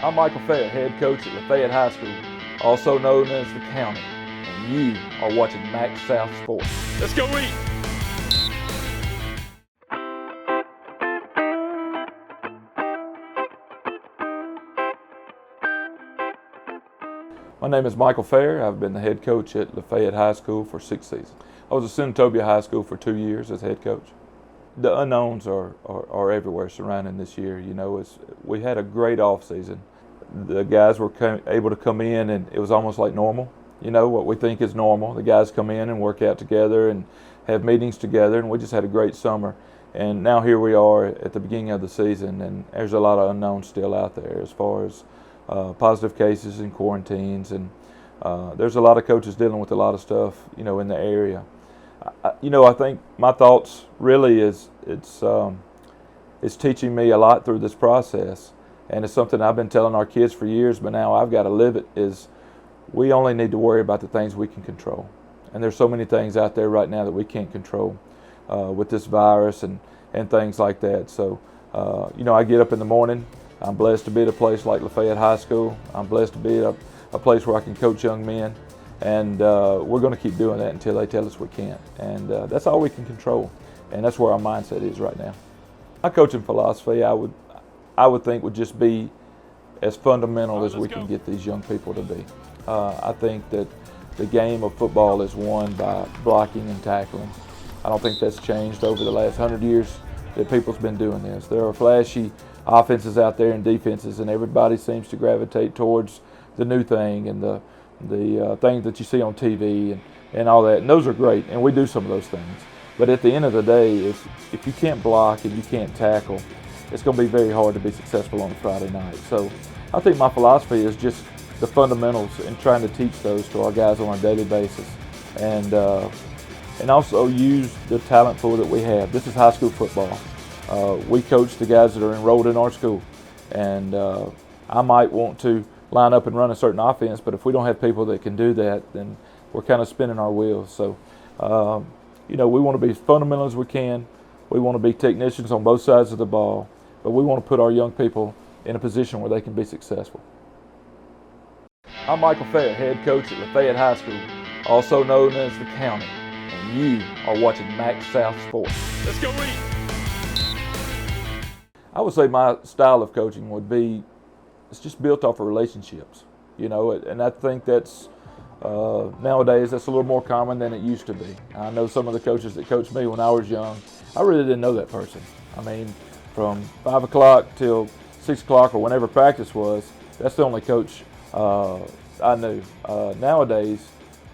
I'm Michael Fair, head coach at Lafayette High School, also known as the County, and you are watching Max South Sports. Let's go eat! My name is Michael Fair. I've been the head coach at Lafayette High School for 6 seasons. I was at Senatobia High School for 2 years as head coach. The unknowns are everywhere surrounding this year. You know, we had a great off season. The guys were able to come in, and it was almost like normal. You know, what we think is normal. The guys come in and work out together and have meetings together, and we just had a great summer. And now here we are at the beginning of the season, and there's a lot of unknowns still out there as far as positive cases and quarantines, and there's a lot of coaches dealing with a lot of stuff, you know, in the area. I think my thoughts really is it's teaching me a lot through this process, and it's something I've been telling our kids for years, but now I've got to live it, is we only need to worry about the things we can control. And there's so many things out there right now that we can't control with this virus and things like that. So, I get up in the morning. I'm blessed to be at a place like Lafayette High School. I'm blessed to be at a place where I can coach young men. And we're going to keep doing that until they tell us we can't. And that's all we can control. And that's where our mindset is right now. My coaching philosophy, I would think, would just be as fundamental as we can get these young people to be. I think that the game of football is won by blocking and tackling. I don't think that's changed over the last 100 years that people's been doing this. There are flashy offenses out there and defenses, and everybody seems to gravitate towards the new thing and the things that you see on TV and all that. And those are great, and we do some of those things. But at the end of the day, if you can't block and you can't tackle, it's going to be very hard to be successful on a Friday night. So I think my philosophy is just the fundamentals and trying to teach those to our guys on a daily basis, and also use the talent pool that we have. This is high school football. We coach the guys that are enrolled in our school, and I might want to line up and run a certain offense, but if we don't have people that can do that, then we're kind of spinning our wheels. So, we want to be as fundamental as we can. We want to be technicians on both sides of the ball, but we want to put our young people in a position where they can be successful. I'm Michael Fair, head coach at Lafayette High School, also known as the County, and you are watching Max South Sports. Let's go eat! I would say my style of coaching would be, it's just built off of relationships, and I think that's nowadays that's a little more common than it used to be. I know some of the coaches that coached me when I was young, I really didn't know that person. I mean, from 5 o'clock till 6 o'clock or whenever practice was, that's the only coach I knew. Nowadays,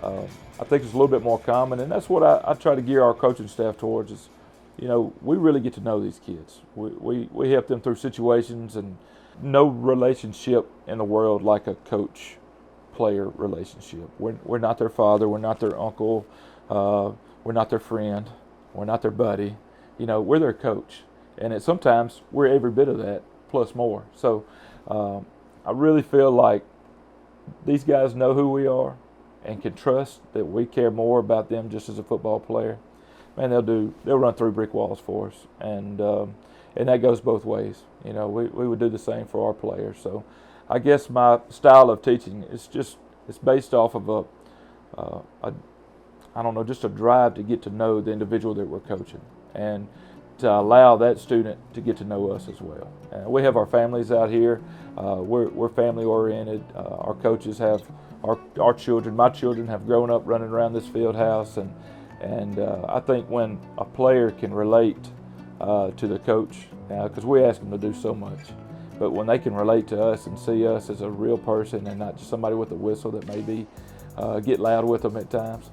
I think it's a little bit more common, and that's what I try to gear our coaching staff towards is, we really get to know these kids. We help them through situations, and no relationship in the world like a coach-player relationship. We're not their father, we're not their uncle, we're not their friend, we're not their buddy. We're their coach, and sometimes we're every bit of that plus more. So I really feel like these guys know who we are and can trust that we care more about them just as a football player. Man, they'll run through brick walls for us, and that goes both ways. We would do the same for our players. So I guess my style of teaching is it's based off of just a drive to get to know the individual that we're coaching, and to allow that student to get to know us as well. We have our families out here. We're family oriented. Our coaches have our children. My children have grown up running around this field house, and I think when a player can relate to the coach, because we ask them to do so much, but when they can relate to us and see us as a real person and not just somebody with a whistle that maybe get loud with them at times,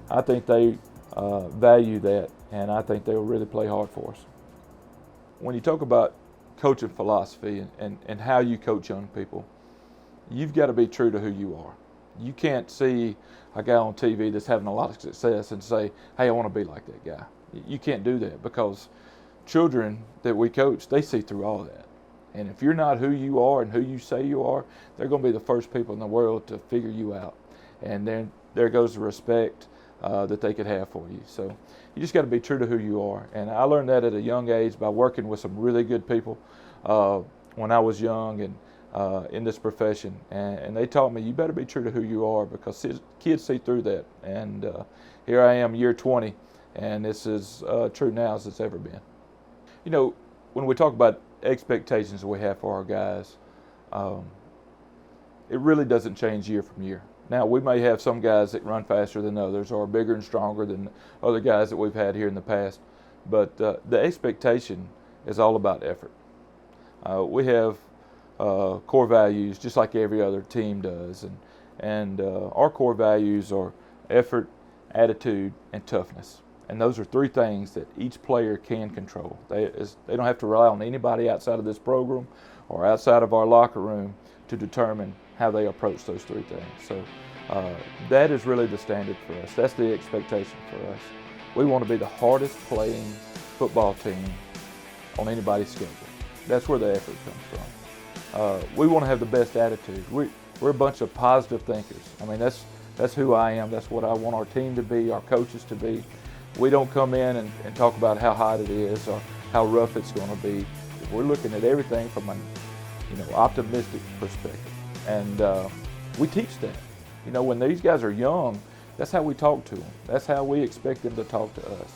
I think they value that, and I think they'll really play hard for us. When you talk about coaching philosophy and how you coach young people, you've got to be true to who you are. You can't see a guy on TV that's having a lot of success and say, hey, I want to be like that guy. You can't do that, because children that we coach, they see through all that. And if you're not who you are and who you say you are, they're going to be the first people in the world to figure you out. And then there goes the respect that they could have for you. So you just got to be true to who you are. And I learned that at a young age by working with some really good people when I was young, and in this profession, and they taught me you better be true to who you are, because kids see through that. And here I am, year 20, and it's as true now as it's ever been. You know, when we talk about expectations we have for our guys, it really doesn't change year from year. Now, we may have some guys that run faster than others or are bigger and stronger than other guys that we've had here in the past, but the expectation is all about effort. We have core values just like every other team does, and our core values are effort, attitude, and toughness. And those are three things that each player can control. They don't have to rely on anybody outside of this program or outside of our locker room to determine how they approach those three things. So that is really the standard for us. That's the expectation for us. We want to be the hardest playing football team on anybody's schedule. That's where the effort comes from. We want to have the best attitude. We're a bunch of positive thinkers. I mean, that's who I am. That's what I want our team to be, our coaches to be. We don't come in and talk about how hot it is or how rough it's going to be. We're looking at everything from an optimistic perspective, and we teach that. You know, when these guys are young, that's how we talk to them. That's how we expect them to talk to us.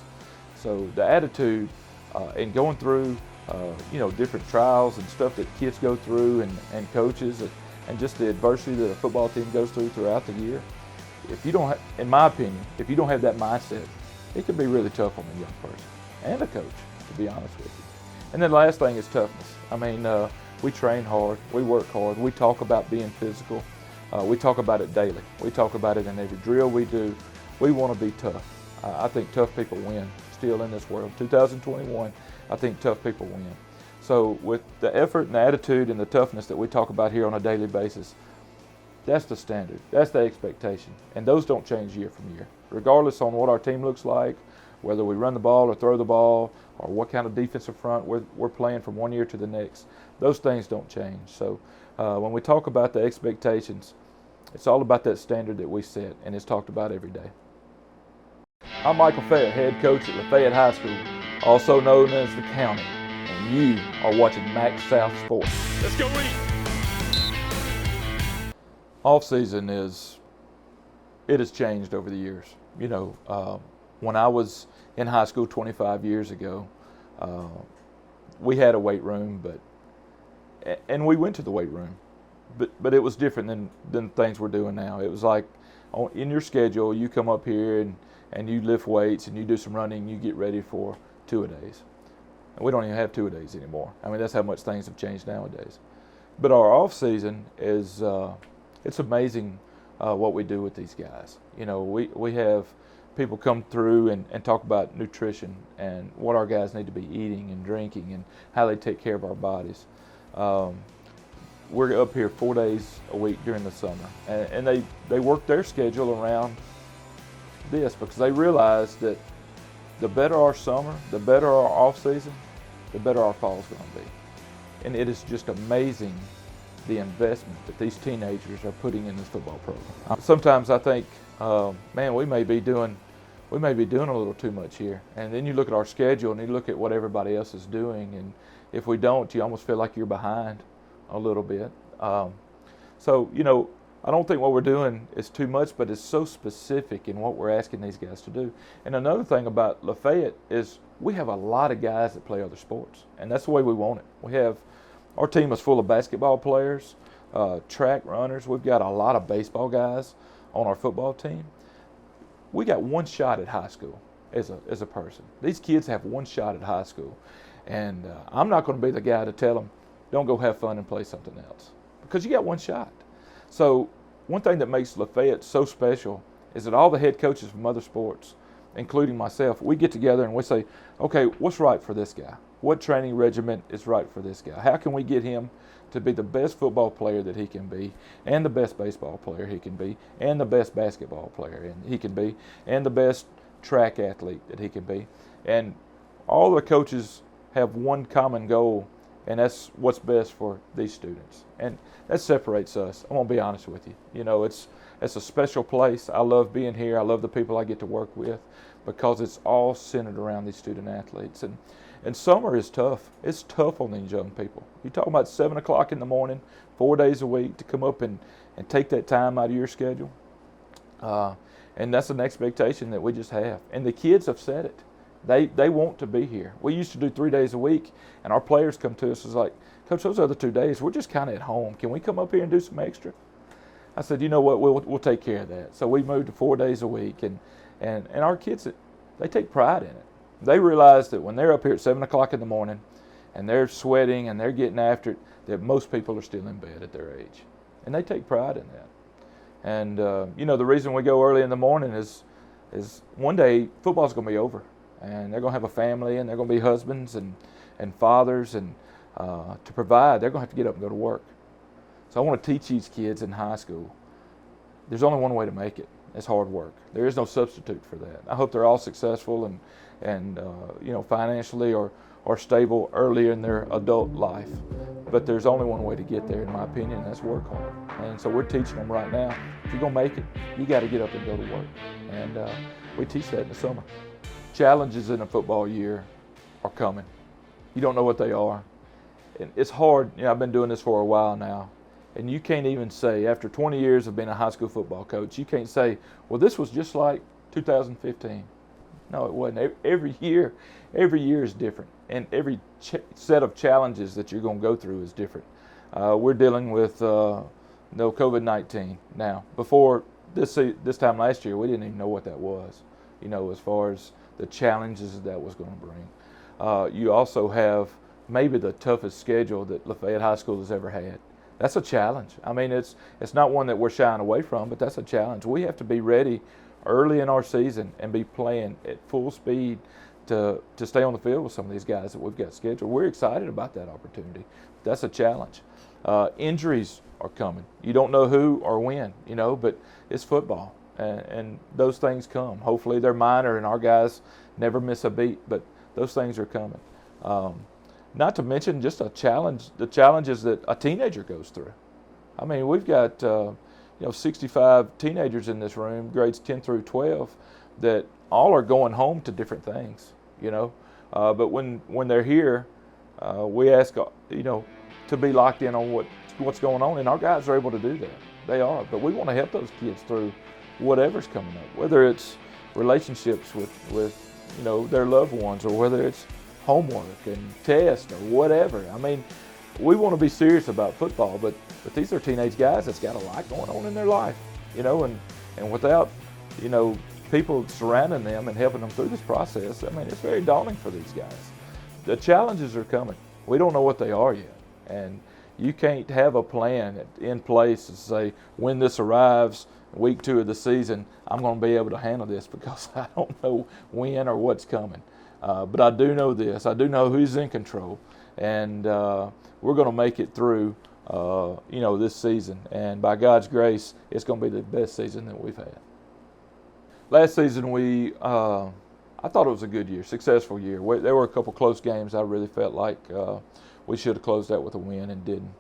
So the attitude and going through different trials and stuff that kids go through, and coaches, and just the adversity that a football team goes throughout the year. If you don't, in my opinion, if you don't have that mindset, it can be really tough on a young person and a coach, to be honest with you. And then the last thing is toughness. I mean, we train hard, we work hard, we talk about being physical, we talk about it daily. We talk about it in every drill we do. We want to be tough. I think tough people win still in this world. 2021, I think tough people win. So with the effort and the attitude and the toughness that we talk about here on a daily basis, that's the standard. That's the expectation. And those don't change year from year. Regardless on what our team looks like, whether we run the ball or throw the ball, or what kind of defensive front we're playing from one year to the next, those things don't change. So when we talk about the expectations, it's all about that standard that we set, and it's talked about every day. I'm Michael Fayette, head coach at Lafayette High School, also known as the County, and you are watching Max South Sports. Let's go eat. Off season it has changed over the years. You know, when I was in high school 25 years ago, we had a weight room, and we went to the weight room, but it was different than things we're doing now. It was like in your schedule, you come up here and you lift weights and you do some running, you get ready for two-a-days. And we don't even have two-a-days anymore. I mean, that's how much things have changed nowadays. But our off season is it's amazing what we do with these guys. You know, we have people come through and talk about nutrition and what our guys need to be eating and drinking and how they take care of our bodies. We're up here 4 days a week during the summer, and they work their schedule around this because they realize that the better our summer, the better our off season, the better our fall is going to be. And it is just amazing the investment that these teenagers are putting in this football program. Sometimes I think, man, we may be doing a little too much here. And then you look at our schedule and you look at what everybody else is doing, and if we don't, you almost feel like you're behind a little bit. So, you know, I don't think what we're doing is too much, but it's so specific in what we're asking these guys to do. And another thing about Lafayette is we have a lot of guys that play other sports, and that's the way we want it. Our team is full of basketball players, track runners. We've got a lot of baseball guys on our football team. We got one shot at high school as a person. These kids have one shot at high school, and I'm not going to be the guy to tell them, don't go have fun and play something else, because you got one shot. So one thing that makes Lafayette so special is that all the head coaches from other sports, including myself, we get together and we say, okay, what's right for this guy? What training regimen is right for this guy? How can we get him to be the best football player that he can be, and the best baseball player he can be, and the best basketball player he can be, and the best track athlete that he can be? And all the coaches have one common goal, and that's what's best for these students. And that separates us. I'm going to be honest with you. You know, it's a special place. I love being here. I love the people I get to work with, because it's all centered around these student athletes. And summer is tough. It's tough on these young people. You're talking about 7 o'clock in the morning, 4 days a week to come up and take that time out of your schedule. And that's an expectation that we just have. And the kids have said it. They want to be here. We used to do 3 days a week, and our players come to us as like, Coach, those other 2 days, we're just kind of at home. Can we come up here and do some extra? I said, you know what, we'll take care of that. So we moved to 4 days a week, and our kids, they take pride in it. They realize that when they're up here at 7 o'clock in the morning and they're sweating and they're getting after it, that most people are still in bed at their age. And they take pride in that. And, the reason we go early in the morning is one day football's going to be over. And they're going to have a family, and they're going to be husbands and fathers. And to provide, they're going to have to get up and go to work. So I want to teach these kids in high school, there's only one way to make it. It's hard work. There is no substitute for that. I hope they're all successful and financially or stable early in their adult life. But there's only one way to get there, in my opinion, and that's work hard. And so we're teaching them right now, if you're going to make it, you got to get up and go to work. And we teach that in the summer. Challenges in a football year are coming. You don't know what they are. And it's hard. I've been doing this for a while now. And you can't even say, after 20 years of being a high school football coach, you can't say, well, this was just like 2015. No, it wasn't. Every year is different. And every set of challenges that you're going to go through is different. We're dealing with COVID-19 now. Before this time last year, we didn't even know what that was, as far as the challenges that was going to bring. You also have maybe the toughest schedule that Lafayette High School has ever had. That's a challenge. I mean, it's not one that we're shying away from, but that's a challenge. We have to be ready early in our season and be playing at full speed to stay on the field with some of these guys that we've got scheduled. We're excited about that opportunity. That's a challenge. Injuries are coming. You don't know who or when, but it's football, and those things come. Hopefully they're minor, and our guys never miss a beat, but those things are coming. Not to mention just the challenges that a teenager goes through. I mean, we've got 65 teenagers in this room, grades 10 through 12, that all are going home to different things, But when they're here, we ask, to be locked in on what's going on, and our guys are able to do that. They are, but we want to help those kids through whatever's coming up, whether it's relationships with their loved ones, or whether it's homework and tests or whatever. I mean, we want to be serious about football, but these are teenage guys that's got a lot going on in their life, and without, people surrounding them and helping them through this process, I mean, it's very daunting for these guys. The challenges are coming. We don't know what they are yet, and you can't have a plan in place to say, when this arrives, week 2 of the season, I'm going to be able to handle this, because I don't know when or what's coming. But I do know this. I do know who's in control, and we're going to make it through, this season. And by God's grace, it's going to be the best season that we've had. Last season, I thought it was a good year, successful year. There were a couple close games I really felt like we should have closed out with a win and didn't.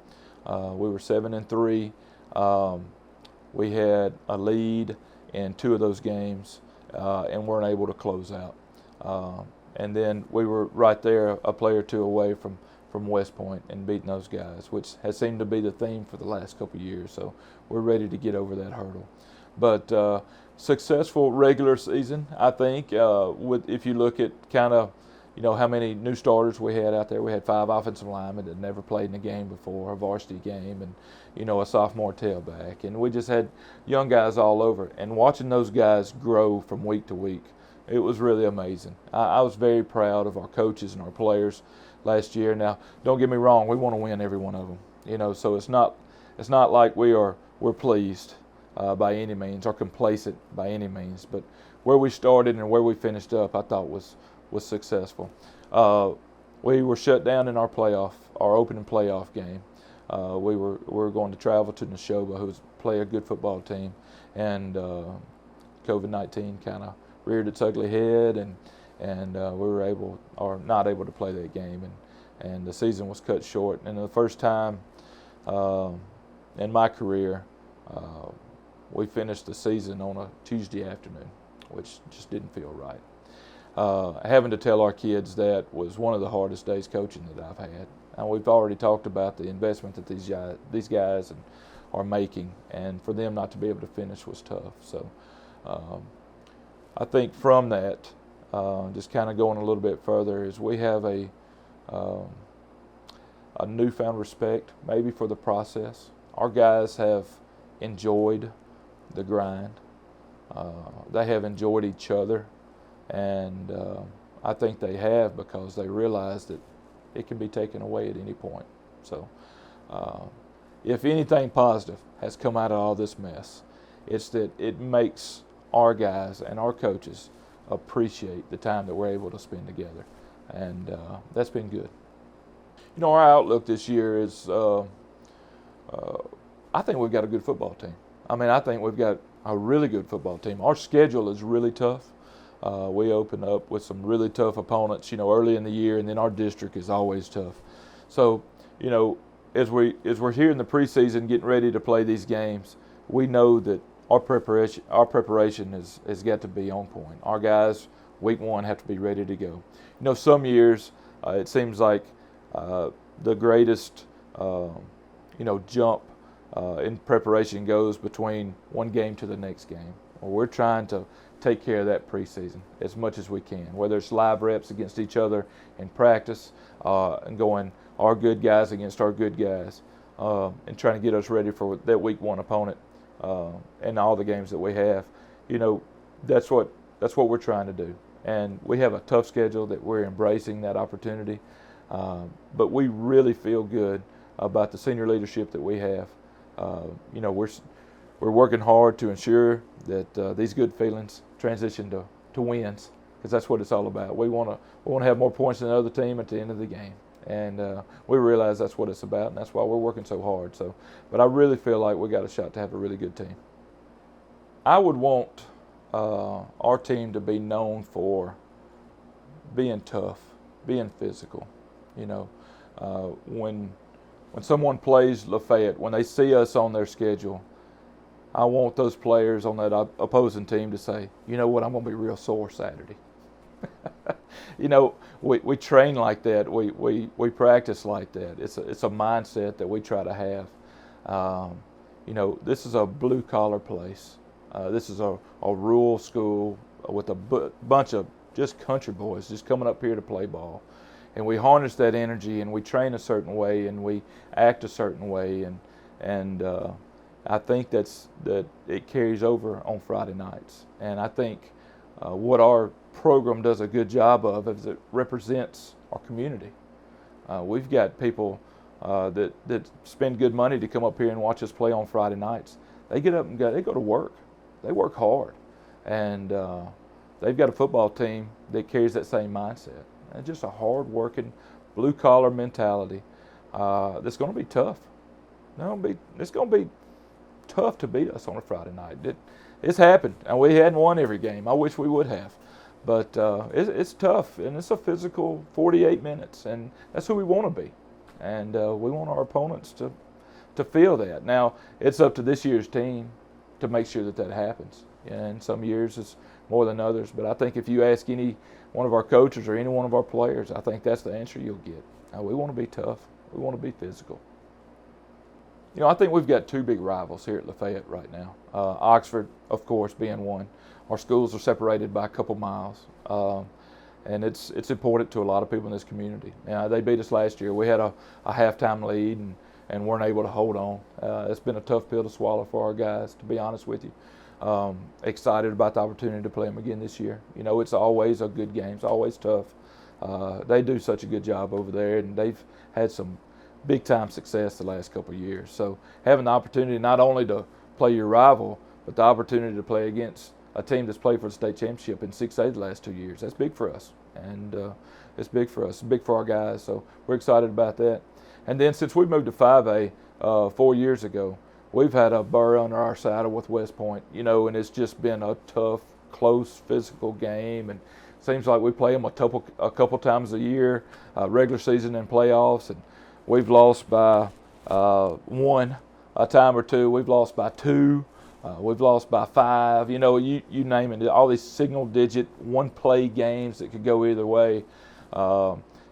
We were 7-3. We had a lead in 2 of those games and weren't able to close out. And then we were right there, a play or 2 away from West Point and beating those guys, which has seemed to be the theme for the last couple of years. So we're ready to get over that hurdle. But successful regular season, I think, if you look at kind of, how many new starters we had out there. We had 5 offensive linemen that never played in a game before, a varsity game, and, a sophomore tailback. And we just had young guys all over. And watching those guys grow from week to week, it was really amazing. I was very proud of our coaches and our players last year. Now, don't get me wrong, we want to win every one of them. So it's not like we're pleased by any means, or complacent by any means. But where we started and where we finished up, I thought was successful. We were shut down in our opening playoff game. We were going to travel to Neshoba, who's play a good football team, and COVID-19 kind of reared its ugly head, and we were not able to play that game, and the season was cut short. And the first time in my career, we finished the season on a Tuesday afternoon, which just didn't feel right. having to tell our kids that was one of the hardest days coaching that I've had. And we've already talked about the investment that these guys are making, and for them not to be able to finish was tough. So I think from that, just kind of going a little bit further, is we have a newfound respect maybe for the process. Our guys have enjoyed the grind. They have enjoyed each other, and I think they have, because they realize that it can be taken away at any point. So if anything positive has come out of all this mess, it's that it makes our guys and our coaches appreciate the time that we're able to spend together, and that's been good. You know, our outlook this year is I think we've got a good football team. I mean, I think we've got a really good football team. Our schedule is really tough. We open up with some really tough opponents, you know, early in the year, and then our district is always tough. So, you know, as we're here in the preseason getting ready to play these games, we know that our preparation has got to be on point. Our guys, week one, have to be ready to go. You know, some years it seems like the greatest, jump in preparation goes between one game to the next game. Well, we're trying to take care of that preseason as much as we can, whether it's live reps against each other in practice and going our good guys against our good guys and trying to get us ready for that week one opponent and all the games that we have. You know, that's what we're trying to do. And we have a tough schedule that we're embracing that opportunity. But we really feel good about the senior leadership that we have. You know, we're working hard to ensure that these good feelings transition to wins, because that's what it's all about. We want to have more points than the other team at the end of the game, and we realize that's what it's about, and that's why we're working so hard. So, but I really feel like we got a shot to have a really good team. I would want our team to be known for being tough, being physical. You know, when someone plays Lafayette, when they see us on their schedule, I want those players on that opposing team to say, you know what, I'm going to be real sore Saturday. You know, we train like that. We practice like that. It's a mindset that we try to have. You know, this is a blue-collar place. This is a rural school with a bunch of just country boys just coming up here to play ball. And we harness that energy, and we train a certain way, and we act a certain way, and I think that it carries over on Friday nights. And I think what our program does a good job of is it represents our community. We've got people that spend good money to come up here and watch us play on Friday nights. They get up and they go to work. They work hard, and they've got a football team that carries that same mindset. And just a hard-working, blue-collar mentality that's going to be tough. It's going to be tough to beat us on a Friday night. It's happened, and we hadn't won every game. I wish we would have. But it's tough, and it's a physical 48 minutes, and that's who we want to be. And we want our opponents to feel that. Now, it's up to this year's team to make sure that happens. And some years it's more than others. But I think if you ask any one of our coaches or any one of our players, I think that's the answer you'll get. We want to be tough. We want to be physical. You know, I think we've got two big rivals here at Lafayette right now. Oxford, of course, being one. Our schools are separated by a couple miles, and it's important to a lot of people in this community. They beat us last year. We had a halftime lead and weren't able to hold on. It's been a tough pill to swallow for our guys, to be honest with you. Excited about the opportunity to play them again this year. You know, it's always a good game. It's always tough. They do such a good job over there, and they've had some big-time success the last couple of years. So having the opportunity not only to play your rival, but the opportunity to play against a team that's played for the state championship in 6A the last 2 years, that's big for us. And it's big for us. It's big for our guys. So we're excited about that. And then since we moved to 5A 4 years ago, we've had a burr under our saddle with West Point, you know, and it's just been a tough, close, physical game. And it seems like we play them a couple times a year, regular season and playoffs. And we've lost by one a time or two. We've lost by two. We've lost by 5. You know, you name it. All these single-digit, one-play games that could go either way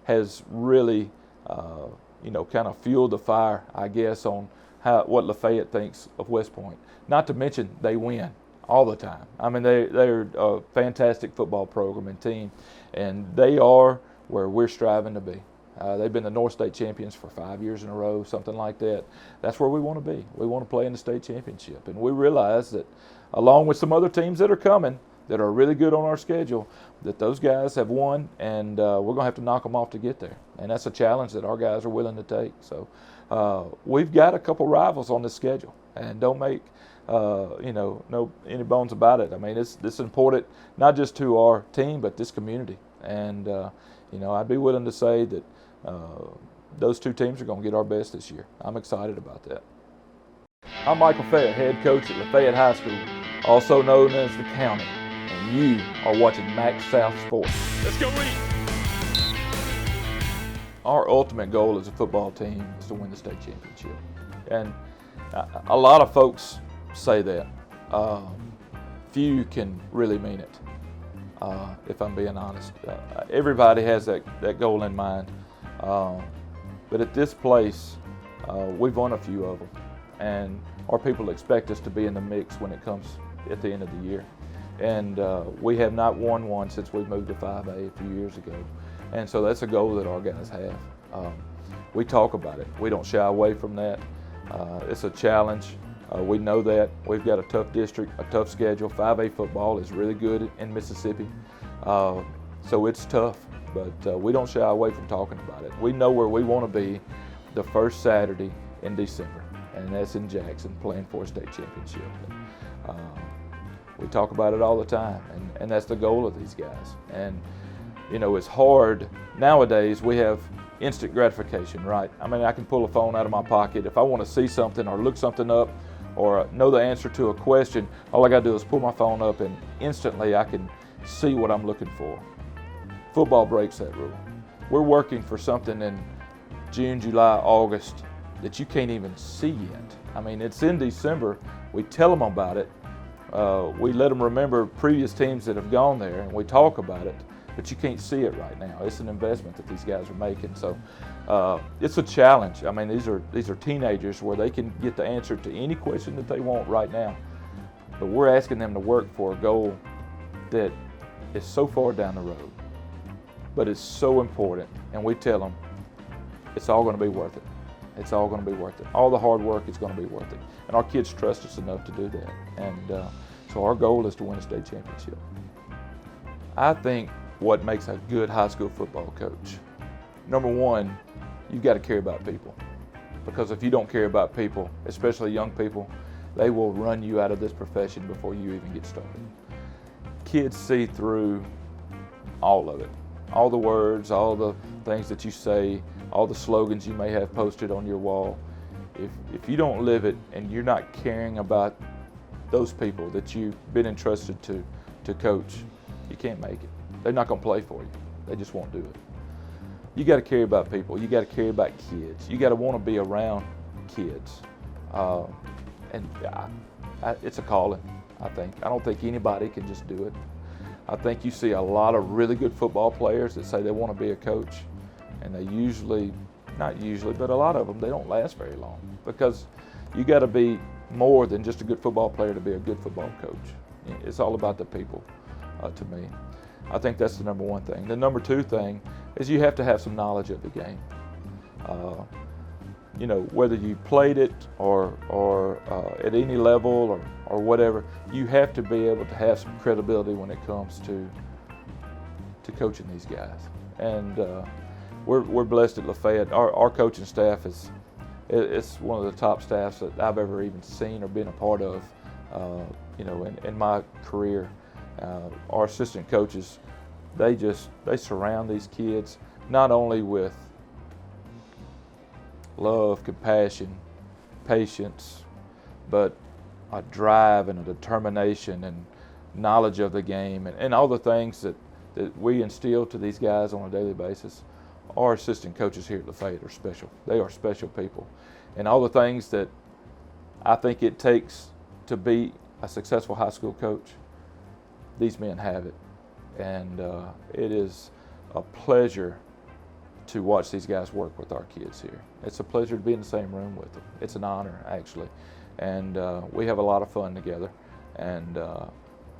has really, kind of fueled the fire, I guess, on what Lafayette thinks of West Point. Not to mention they win all the time. I mean, they're a fantastic football program and team, and they are where we're striving to be. They've been the North State champions for 5 years in a row, something like that. That's where we want to be. We want to play in the state championship. And we realize that along with some other teams that are coming that are really good on our schedule, that those guys have won, and we're going to have to knock them off to get there. And that's a challenge that our guys are willing to take. So we've got a couple rivals on this schedule, and don't make no any bones about it. I mean, it's important not just to our team, but this community. And I'd be willing to say that those two teams are going to get our best this year. I'm excited about that. I'm Michael Fayette, head coach at Lafayette High School, also known as the County, and you are watching Max South Sports. Let's go Reed. Our ultimate goal as a football team is to win the state championship. And a lot of folks say that. Few can really mean it, if I'm being honest. Everybody has that goal in mind. But at this place, we've won a few of them, and our people expect us to be in the mix when it comes at the end of the year. And we have not won one since we moved to 5A a few years ago. And so that's a goal that our guys have. We talk about it. We don't shy away from that. It's a challenge. We know that. We've got a tough district, a tough schedule. 5A football is really good in Mississippi. So it's tough. But we don't shy away from talking about it. We know where we want to be the first Saturday in December, and that's in Jackson, playing for a state championship. We talk about it all the time, and that's the goal of these guys. And, it's hard. Nowadays, we have instant gratification, right? I mean, I can pull a phone out of my pocket. If I want to see something or look something up or know the answer to a question, all I got to do is pull my phone up, and instantly I can see what I'm looking for. Football breaks that rule. We're working for something in June, July, August that you can't even see yet. I mean, it's in December. We tell them about it. We let them remember previous teams that have gone there, and we talk about it, but you can't see it right now. It's an investment that these guys are making. So it's a challenge. I mean, these are teenagers where they can get the answer to any question that they want right now. But we're asking them to work for a goal that is so far down the road. But it's so important, and we tell them it's all going to be worth it. It's all going to be worth it. All the hard work is going to be worth it. And our kids trust us enough to do that. And so our goal is to win a state championship. I think what makes a good high school football coach, number one, you've got to care about people. Because if you don't care about people, especially young people, they will run you out of this profession before you even get started. Kids see through all of it. All the words, all the things that you say, all the slogans you may have posted on your wall. If you don't live it and you're not caring about those people that you've been entrusted to coach, you can't make it. They're not going to play for you. They just won't do it. You got to care about people. You got to care about kids. You got to want to be around kids. It's a calling, I think. I don't think anybody can just do it. I think you see a lot of really good football players that say they want to be a coach, and they not usually, but a lot of them, they don't last very long, because you got to be more than just a good football player to be a good football coach. It's all about the people, to me. I think that's the number one thing. The number two thing is you have to have some knowledge of the game. Whether you played it or at any level or whatever, you have to be able to have some credibility when it comes to coaching these guys. And we're blessed at Lafayette. Our coaching staff it's one of the top staffs that I've ever even seen or been a part of. In my career, our assistant coaches, they surround these kids not only with love, compassion, patience, but a drive and a determination and knowledge of the game and all the things that we instill to these guys on a daily basis. Our assistant coaches here at Lafayette are special. They are special people. And all the things that I think it takes to be a successful high school coach, these men have it. And it is a pleasure to watch these guys work with our kids here. It's a pleasure to be in the same room with them. It's an honor, actually. And we have a lot of fun together. And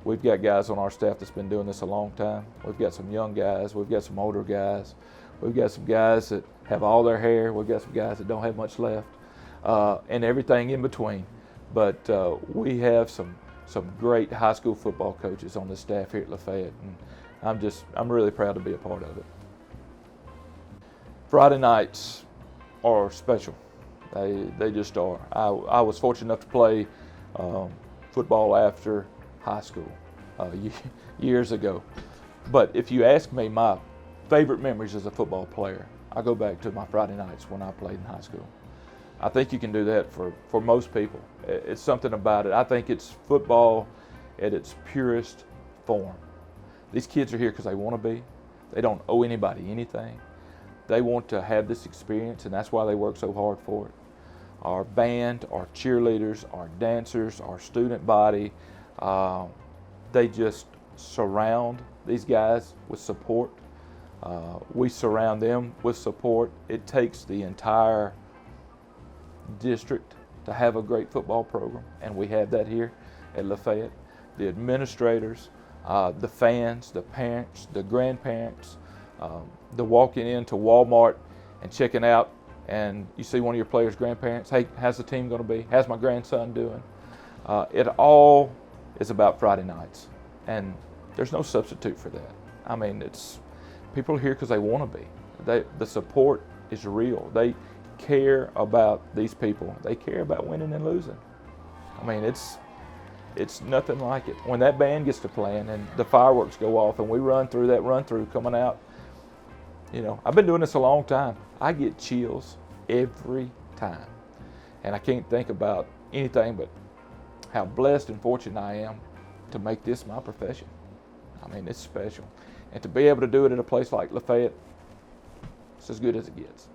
we've got guys on our staff that's been doing this a long time. We've got some young guys. We've got some older guys. We've got some guys that have all their hair. We've got some guys that don't have much left, and everything in between. But we have some great high school football coaches on the staff here at Lafayette, and I'm really proud to be a part of it. Friday nights are special. They just are. I was fortunate enough to play football after high school years ago. But if you ask me my favorite memories as a football player, I go back to my Friday nights when I played in high school. I think you can do that for most people. It's something about it. I think it's football at its purest form. These kids are here because they want to be. They don't owe anybody anything. They want to have this experience, and that's why they work so hard for it. Our band, our cheerleaders, our dancers, our student body, they just surround these guys with support. We surround them with support. It takes the entire district to have a great football program, and we have that here at Lafayette. The administrators, the fans, the parents, the grandparents, the walking into Walmart and checking out, and you see one of your players' grandparents, hey, how's the team going to be? How's my grandson doing? It all is about Friday nights, and there's no substitute for that. I mean, people are here because they want to be. The support is real. They care about these people. They care about winning and losing. I mean, it's nothing like it. When that band gets to playing and the fireworks go off and we run through that run-through coming out, you know, I've been doing this a long time. I get chills every time. And I can't think about anything but how blessed and fortunate I am to make this my profession. I mean, it's special. And to be able to do it in a place like Lafayette, it's as good as it gets.